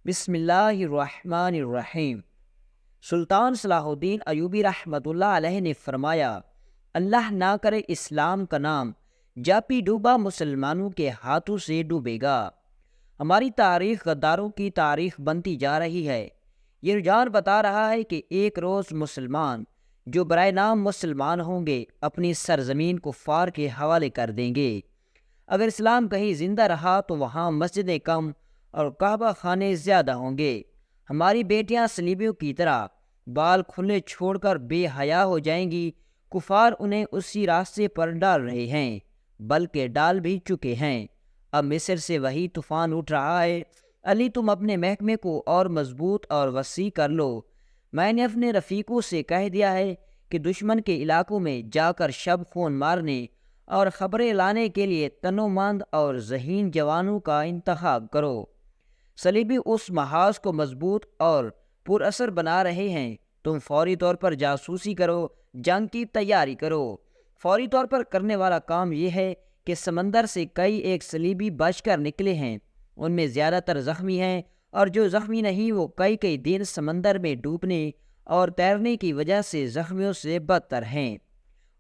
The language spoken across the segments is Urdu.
بسم اللہ الرحمن الرحیم۔ سلطان صلاح الدین ایوبی رحمۃ اللہ علیہ نے فرمایا، اللہ نہ کرے اسلام کا نام جاپی ڈوبا مسلمانوں کے ہاتھوں سے ڈوبے گا۔ ہماری تاریخ غداروں کی تاریخ بنتی جا رہی ہے۔ یہ رجحان بتا رہا ہے کہ ایک روز مسلمان جو برائے نام مسلمان ہوں گے اپنی سرزمین کفار کے حوالے کر دیں گے۔ اگر اسلام کہیں زندہ رہا تو وہاں مسجدیں کم اور کعبہ خانے زیادہ ہوں گے۔ ہماری بیٹیاں صلیبیوں کی طرح بال کھلے چھوڑ کر بے حیا ہو جائیں گی۔ کفار انہیں اسی راستے پر ڈال رہے ہیں، بلکہ ڈال بھی چکے ہیں۔ اب مصر سے وہی طوفان اٹھ رہا ہے۔ علی تم اپنے محکمے کو اور مضبوط اور وسیع کر لو۔ میں نے اپنے رفیقوں سے کہہ دیا ہے کہ دشمن کے علاقوں میں جا کر شب خون مارنے اور خبریں لانے کے لیے تنومند اور ذہین جوانوں کا انتخاب کرو۔ صلیبی اس محاذ کو مضبوط اور پر اثر بنا رہے ہیں۔ تم فوری طور پر جاسوسی کرو، جنگ کی تیاری کرو۔ فوری طور پر کرنے والا کام یہ ہے کہ سمندر سے کئی ایک صلیبی بچ کر نکلے ہیں، ان میں زیادہ تر زخمی ہیں، اور جو زخمی نہیں وہ کئی دن سمندر میں ڈوبنے اور تیرنے کی وجہ سے زخمیوں سے بدتر ہیں۔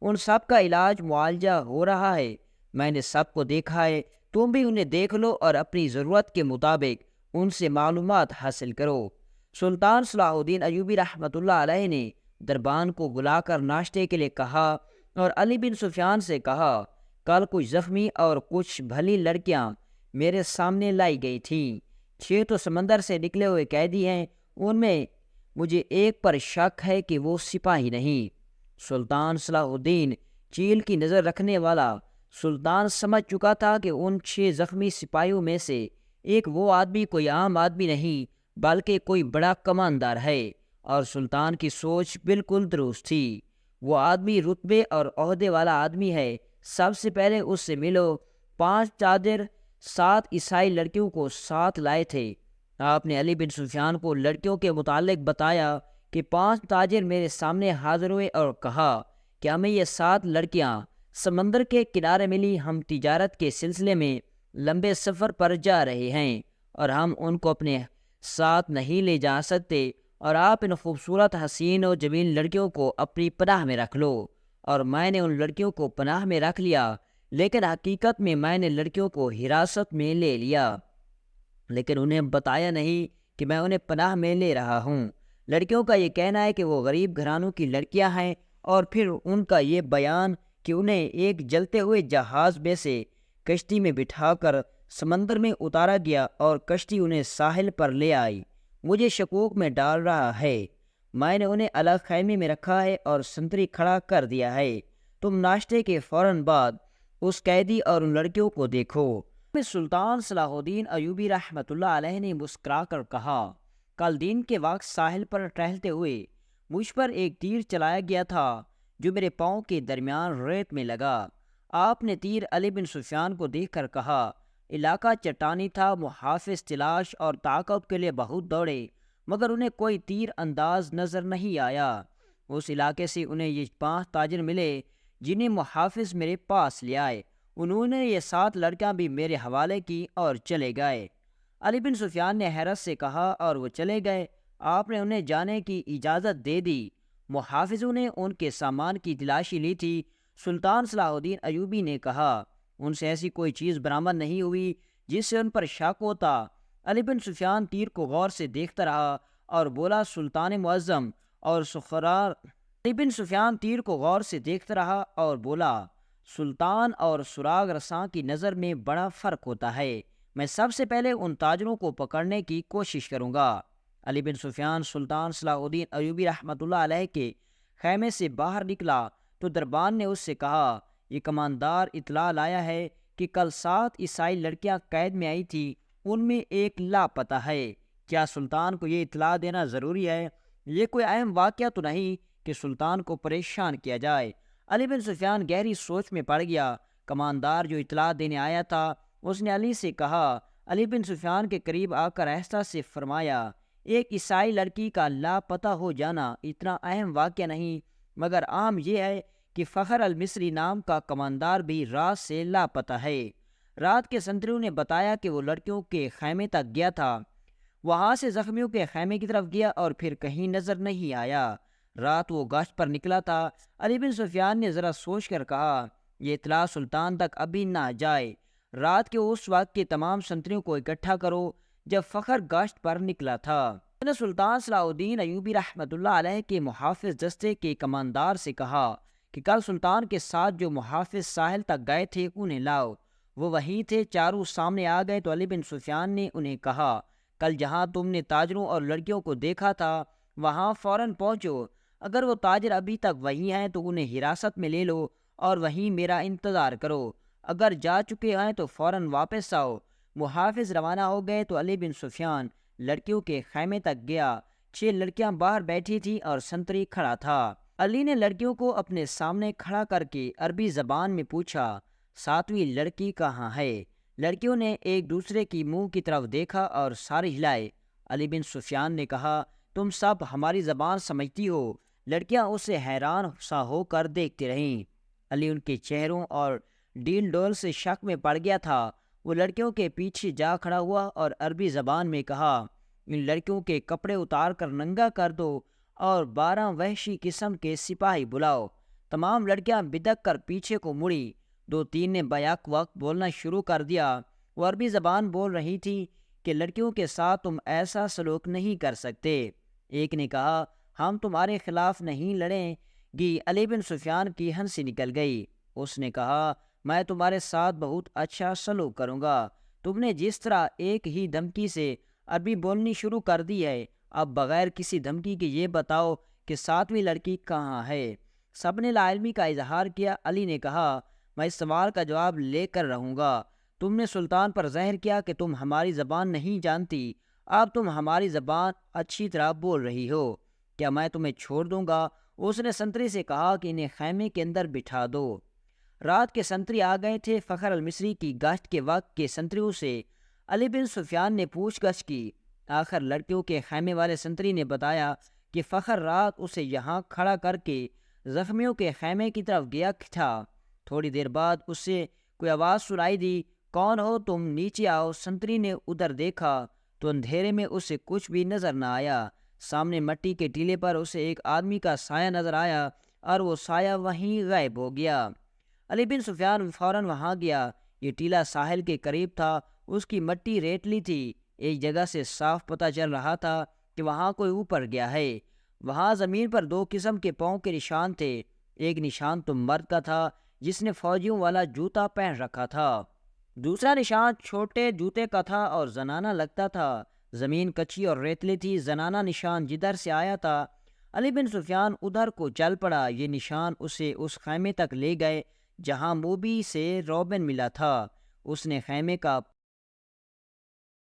ان سب کا علاج معالجہ ہو رہا ہے، میں نے سب کو دیکھا ہے۔ تم بھی انہیں دیکھ لو اور اپنی ضرورت کے مطابق ان سے معلومات حاصل کرو۔ سلطان صلاح الدین ایوبی رحمۃ اللہ علیہ نے دربان کو بلا کر ناشتے کے لیے کہا اور علی بن سفیان سے کہا، کل کچھ زخمی اور کچھ بھلی لڑکیاں میرے سامنے لائی گئی تھیں۔ 6 تو سمندر سے نکلے ہوئے قیدی ہیں، ان میں مجھے ایک پر شک ہے کہ وہ سپاہی نہیں۔ سلطان صلاح الدین چیل کی نظر رکھنے والا سلطان سمجھ چکا تھا کہ ان 6 زخمی سپاہیوں میں سے ایک وہ آدمی کوئی عام آدمی نہیں بلکہ کوئی بڑا کماندار ہے، اور سلطان کی سوچ بالکل درست تھی۔ وہ آدمی رتبے اور عہدے والا آدمی ہے، سب سے پہلے اس سے ملو۔ 5 تاجر 7 عیسائی لڑکیوں کو ساتھ لائے تھے۔ آپ نے علی بن سفیان کو لڑکیوں کے متعلق بتایا کہ 5 تاجر میرے سامنے حاضر ہوئے اور کہا کہ ہمیں یہ 7 لڑکیاں سمندر کے کنارے ملی، ہم تجارت کے سلسلے میں لمبے سفر پر جا رہے ہیں اور ہم ان کو اپنے ساتھ نہیں لے جا سکتے، اور آپ ان خوبصورت حسین و جمیل لڑکیوں کو اپنی پناہ میں رکھ لو۔ اور میں نے ان لڑکیوں کو پناہ میں رکھ لیا، لیکن حقیقت میں میں نے لڑکیوں کو حراست میں لے لیا، لیکن انہیں بتایا نہیں کہ میں انہیں پناہ میں لے رہا ہوں۔ لڑکیوں کا یہ کہنا ہے کہ وہ غریب گھرانوں کی لڑکیاں ہیں، اور پھر ان کا یہ بیان کہ انہیں ایک جلتے ہوئے جہاز میں سے کشتی میں بٹھا کر سمندر میں اتارا گیا اور کشتی انہیں ساحل پر لے آئی، مجھے شکوک میں ڈال رہا ہے۔ میں نے انہیں الگ خیمے میں رکھا ہے اور سنتری کھڑا کر دیا ہے۔ تم ناشتے کے فوراً بعد اس قیدی اور ان لڑکیوں کو دیکھو۔ سلطان صلاح الدین ایوبی رحمۃ اللہ علیہ نے مسکرا کر کہا، کل دن کے وقت ساحل پر ٹہلتے ہوئے مجھ پر ایک تیر چلایا گیا تھا جو میرے پاؤں کے درمیان ریت میں لگا۔ آپ نے تیر علی بن سفیان کو دیکھ کر کہا، علاقہ چٹانی تھا، محافظ تلاش اور تعاقب کے لیے بہت دوڑے مگر انہیں کوئی تیر انداز نظر نہیں آیا۔ اس علاقے سے انہیں یہ 5 تاجر ملے جنہیں محافظ میرے پاس لے آئے، انہوں نے یہ 7 لڑکیاں بھی میرے حوالے کی اور چلے گئے۔ علی بن سفیان نے حیرت سے کہا، اور وہ چلے گئے؟ آپ نے انہیں جانے کی اجازت دے دی؟ محافظوں نے ان کے سامان کی تلاشی لی تھی۔ سلطان صلاح الدین ایوبی نے کہا، ان سے ایسی کوئی چیز برآمد نہیں ہوئی جس سے ان پر شک ہوتا۔ علی بن سفیان تیر کو غور سے دیکھتا رہا اور بولا، سلطان معظم اور سخرار علی بن سفیان تیر کو غور سے دیکھتا رہا اور بولا، سلطان اور سراغ رساں کی نظر میں بڑا فرق ہوتا ہے، میں سب سے پہلے ان تاجروں کو پکڑنے کی کوشش کروں گا۔ علی بن سفیان سلطان صلاح الدین ایوبی رحمۃ اللہ علیہ کے خیمے سے باہر نکلا تو دربان نے اس سے کہا، یہ کماندار اطلاع لایا ہے کہ کل 7 عیسائی لڑکیاں قید میں آئی تھی، ان میں ایک لاپتہ ہے۔ کیا سلطان کو یہ اطلاع دینا ضروری ہے؟ یہ کوئی اہم واقعہ تو نہیں کہ سلطان کو پریشان کیا جائے؟ علی بن سفیان گہری سوچ میں پڑ گیا۔ کماندار جو اطلاع دینے آیا تھا اس نے علی سے کہا۔ علی بن سفیان کے قریب آ کر آہستہ سے فرمایا، ایک عیسائی لڑکی کا لاپتہ ہو جانا اتنا اہم واقعہ نہیں، مگر عام یہ ہے کہ فخر المصری نام کا کماندار بھی رات سے لاپتہ ہے۔ رات کے سنتریوں نے بتایا کہ وہ لڑکیوں کے خیمے تک گیا تھا، وہاں سے زخمیوں کے خیمے کی طرف گیا اور پھر کہیں نظر نہیں آیا۔ رات وہ گشت پر نکلا تھا۔ علی بن سفیان نے ذرا سوچ کر کہا، یہ اطلاع سلطان تک ابھی نہ جائے۔ رات کے اس وقت کے تمام سنتریوں کو اکٹھا کرو جب فخر گشت پر نکلا تھا۔ میں نے سلطان صلاح الدین ایوبی رحمۃ اللہ علیہ کے محافظ دستے کے کماندار سے کہا کہ کل سلطان کے ساتھ جو محافظ ساحل تک گئے تھے انہیں لاؤ۔ وہ وہیں تھے۔ چاروں سامنے آ گئے تو علی بن سفیان نے انہیں کہا، کل جہاں تم نے تاجروں اور لڑکیوں کو دیکھا تھا وہاں فوراً پہنچو۔ اگر وہ تاجر ابھی تک وہیں ہیں تو انہیں حراست میں لے لو اور وہیں میرا انتظار کرو۔ اگر جا چکے ہیں تو فوراً واپس آؤ۔ محافظ روانہ ہو گئے تو علی بن سفیان لڑکیوں کے خیمے تک گیا۔ 6 لڑکیاں باہر بیٹھی تھیں اور سنتری کھڑا تھا۔ علی نے لڑکیوں کو اپنے سامنے کھڑا کر کے عربی زبان میں پوچھا، 7ویں لڑکی کہاں ہے؟ لڑکیوں نے ایک دوسرے کی منہ کی طرف دیکھا اور سر ہلائے۔ علی بن سفیان نے کہا، تم سب ہماری زبان سمجھتی ہو؟ لڑکیاں اسے حیران سا ہو کر دیکھتی رہیں۔ علی ان کے چہروں اور ڈیل ڈول سے شک میں پڑ گیا تھا۔ وہ لڑکیوں کے پیچھے جا کھڑا ہوا اور عربی زبان میں کہا، ان لڑکیوں کے کپڑے اتار کر ننگا کر دو اور 12 وحشی قسم کے سپاہی بلاؤ۔ تمام لڑکیاں بدک کر پیچھے کو مڑی۔ 2-3 نے بیک وقت بولنا شروع کر دیا۔ وہ عربی زبان بول رہی تھی کہ لڑکیوں کے ساتھ تم ایسا سلوک نہیں کر سکتے۔ ایک نے کہا، ہم تمہارے خلاف نہیں لڑیں گی۔ علی بن سفیان کی ہنسی نکل گئی۔ اس نے کہا، میں تمہارے ساتھ بہت اچھا سلوک کروں گا۔ تم نے جس طرح ایک ہی دھمکی سے عربی بولنی شروع کر دی ہے، اب بغیر کسی دھمکی کے یہ بتاؤ کہ 7ویں لڑکی کہاں ہے؟ سب نے لا علمی کا اظہار کیا۔ علی نے کہا، میں اس سوال کا جواب لے کر رہوں گا۔ تم نے سلطان پر زہر کیا کہ تم ہماری زبان نہیں جانتی۔ اب تم ہماری زبان اچھی طرح بول رہی ہو، کیا میں تمہیں چھوڑ دوں گا؟ اس نے سنتری سے کہا کہ انہیں خیمے کے اندر بٹھا دو۔ رات کے سنتری آ گئے تھے۔ فخر المصری کی گشت کے وقت کے سنتریوں سے علی بن سفیان نے پوچھ گچھ کی۔ آخر لڑکیوں کے خیمے والے سنتری نے بتایا کہ فخر رات اسے یہاں کھڑا کر کے زخمیوں کے خیمے کی طرف گیا تھا۔ تھوڑی دیر بعد اسے کوئی آواز سنائی دی، کون ہو تم؟ نیچے آؤ۔ سنتری نے ادھر دیکھا تو اندھیرے میں اسے کچھ بھی نظر نہ آیا۔ سامنے مٹی کے ٹیلے پر اسے ایک آدمی کا سایہ نظر آیا اور وہ سایہ وہیں غائب ہو گیا۔ علی بن سفیان فوراً وہاں گیا۔ یہ ٹیلا ساحل کے قریب تھا۔ اس کی مٹی ریتلی تھی۔ ایک جگہ سے صاف پتہ چل رہا تھا کہ وہاں کوئی اوپر گیا ہے۔ وہاں زمین پر 2 قسم کے پاؤں کے نشان تھے۔ ایک نشان تو مرد کا تھا جس نے فوجیوں والا جوتا پہن رکھا تھا۔ دوسرا نشان چھوٹے جوتے کا تھا اور زنانہ لگتا تھا۔ زمین کچی اور ریتلی تھی۔ زنانہ نشان جدھر سے آیا تھا علی بن سفیان ادھر کو چل پڑا۔ یہ نشان اسے اس خیمے تک لے گئے جہاں موبی سے روبن ملا تھا۔ اس نے خیمے کا